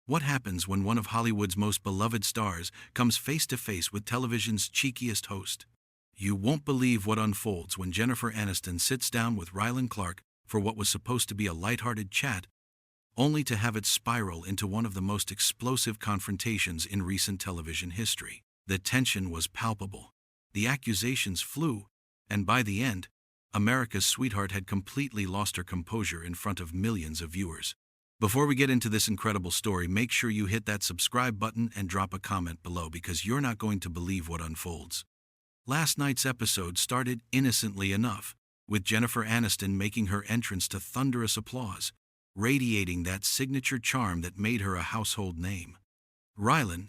What happens when one of Hollywood's most beloved stars comes face to face with television's cheekiest host? You won't believe what unfolds when Jennifer Aniston sits down with Rylan for what was supposed to be a lighthearted chat, only to have it spiral into one of the most explosive confrontations in recent television history. The tension was palpable. The accusations flew, and by the end, America's sweetheart had completely lost her composure in front of millions of viewers. Before we get into this incredible story, make sure you hit that subscribe button and drop a comment below because you're not going to believe what unfolds. Last night's episode started innocently enough, with Jennifer Aniston making her entrance to thunderous applause, radiating that signature charm that made her a household name. Rylan,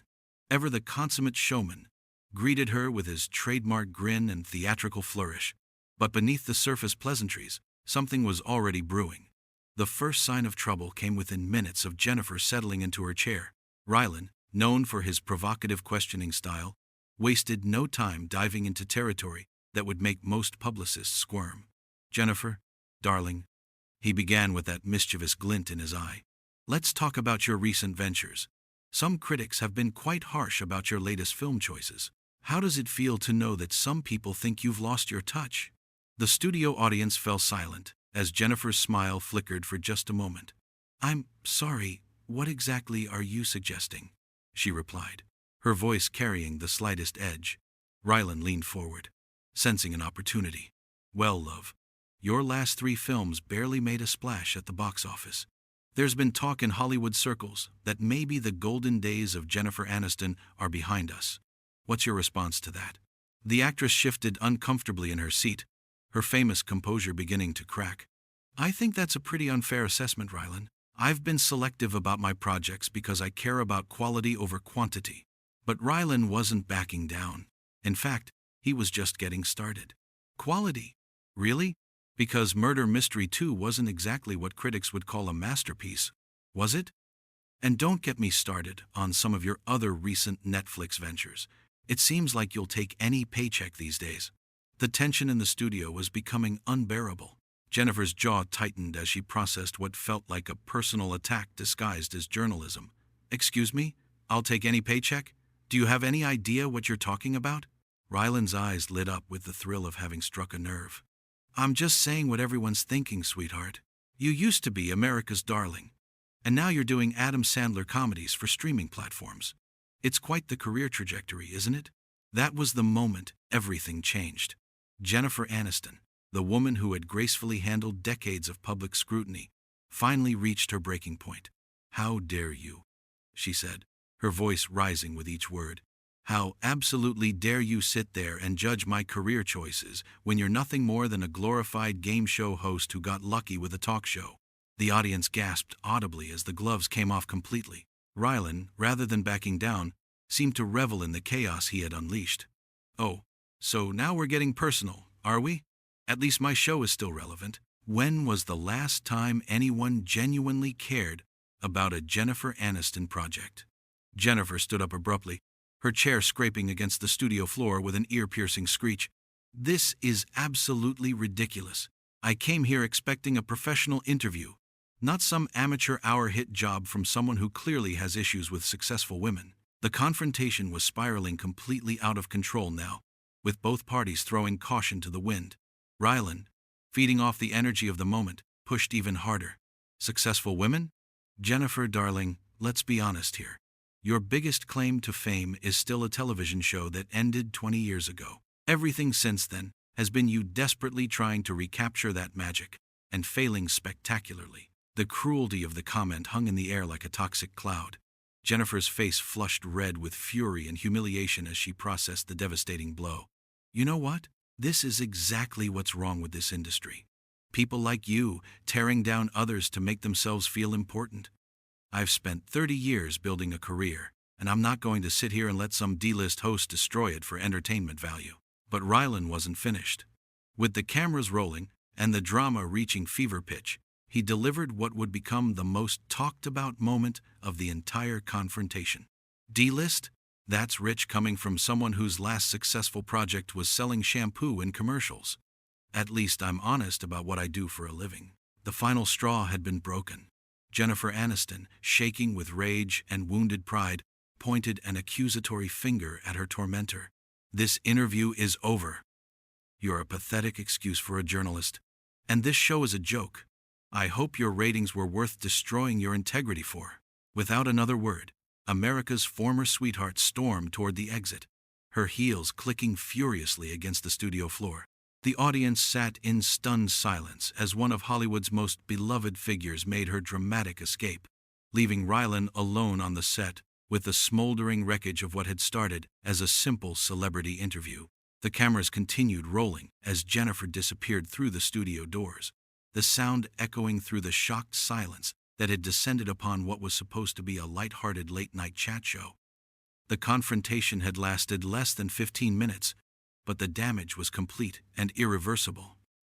ever the consummate showman, greeted her with his trademark grin and theatrical flourish. But beneath the surface pleasantries, something was already brewing. The first sign of trouble came within minutes of Jennifer settling into her chair. Rylan, known for his provocative questioning style, wasted no time diving into territory that would make most publicists squirm. "Jennifer, darling," he began with that mischievous glint in his eye, "let's talk about your recent ventures. Some critics have been quite harsh about your latest film choices. How does it feel to know that some people think you've lost your touch?" The studio audience fell silent as Jennifer's smile flickered for just a moment. "I'm sorry, what exactly are you suggesting?" she replied, her voice carrying the slightest edge. Rylan leaned forward, sensing an opportunity. "Well, love, your last 3 films barely made a splash at the box office. There's been talk in Hollywood circles that maybe the golden days of Jennifer Aniston are behind us. What's your response to that?" The actress shifted uncomfortably in her seat, her famous composure beginning to crack. "I think that's a pretty unfair assessment, Rylan. I've been selective about my projects because I care about quality over quantity." But Rylan wasn't backing down. In fact, he was just getting started. Quality? Really? Because Murder Mystery 2 wasn't exactly what critics would call a masterpiece, was it? And don't get me started on some of your other recent Netflix ventures. It seems like you'll take any paycheck these days. The tension in the studio was becoming unbearable. Jennifer's jaw tightened as she processed what felt like a personal attack disguised as journalism. "Excuse me? I'll take any paycheck? Do you have any idea what you're talking about?" Rylan's eyes lit up with the thrill of having struck a nerve. "I'm just saying what everyone's thinking, sweetheart. You used to be America's darling, and now you're doing Adam Sandler comedies for streaming platforms. It's quite the career trajectory, isn't it?" That was the moment everything changed. Jennifer Aniston, the woman who had gracefully handled decades of public scrutiny, finally reached her breaking point. "How dare you?" she said, her voice rising with each word. "How absolutely dare you sit there and judge my career choices when you're nothing more than a glorified game show host who got lucky with a talk show?" The audience gasped audibly as the gloves came off completely. Rylan, rather than backing down, seemed to revel in the chaos he had unleashed. "Oh, so now we're getting personal, are we? At least my show is still relevant. When was the last time anyone genuinely cared about a Jennifer Aniston project?" Jennifer stood up abruptly, her chair scraping against the studio floor with an ear-piercing screech. "This is absolutely ridiculous. I came here expecting a professional interview, not some amateur hour-hit job from someone who clearly has issues with successful women." The confrontation was spiraling completely out of control now, with both parties throwing caution to the wind. Rylan, feeding off the energy of the moment, pushed even harder. "Successful women? Jennifer, darling, let's be honest here. Your biggest claim to fame is still a television show that ended 20 years ago. Everything since then has been you desperately trying to recapture that magic, and failing spectacularly." The cruelty of the comment hung in the air like a toxic cloud. Jennifer's face flushed red with fury and humiliation as she processed the devastating blow. "You know what? This is exactly what's wrong with this industry. People like you tearing down others to make themselves feel important. I've spent 30 years building a career, and I'm not going to sit here and let some D-list host destroy it for entertainment value." But Rylan wasn't finished. With the cameras rolling and the drama reaching fever pitch, he delivered what would become the most talked-about moment of the entire confrontation. "D-list? That's rich coming from someone whose last successful project was selling shampoo in commercials. At least I'm honest about what I do for a living." The final straw had been broken. Jennifer Aniston, shaking with rage and wounded pride, pointed an accusatory finger at her tormentor. "This interview is over. You're a pathetic excuse for a journalist. And this show is a joke. I hope your ratings were worth destroying your integrity for." Without another word, America's former sweetheart stormed toward the exit, her heels clicking furiously against the studio floor. The audience sat in stunned silence as one of Hollywood's most beloved figures made her dramatic escape, leaving Rylan alone on the set with the smoldering wreckage of what had started as a simple celebrity interview. The cameras continued rolling as Jennifer disappeared through the studio doors, the sound echoing through the shocked silence that had descended upon what was supposed to be a light-hearted late-night chat show. The confrontation had lasted less than 15 minutes, but the damage was complete and irreversible.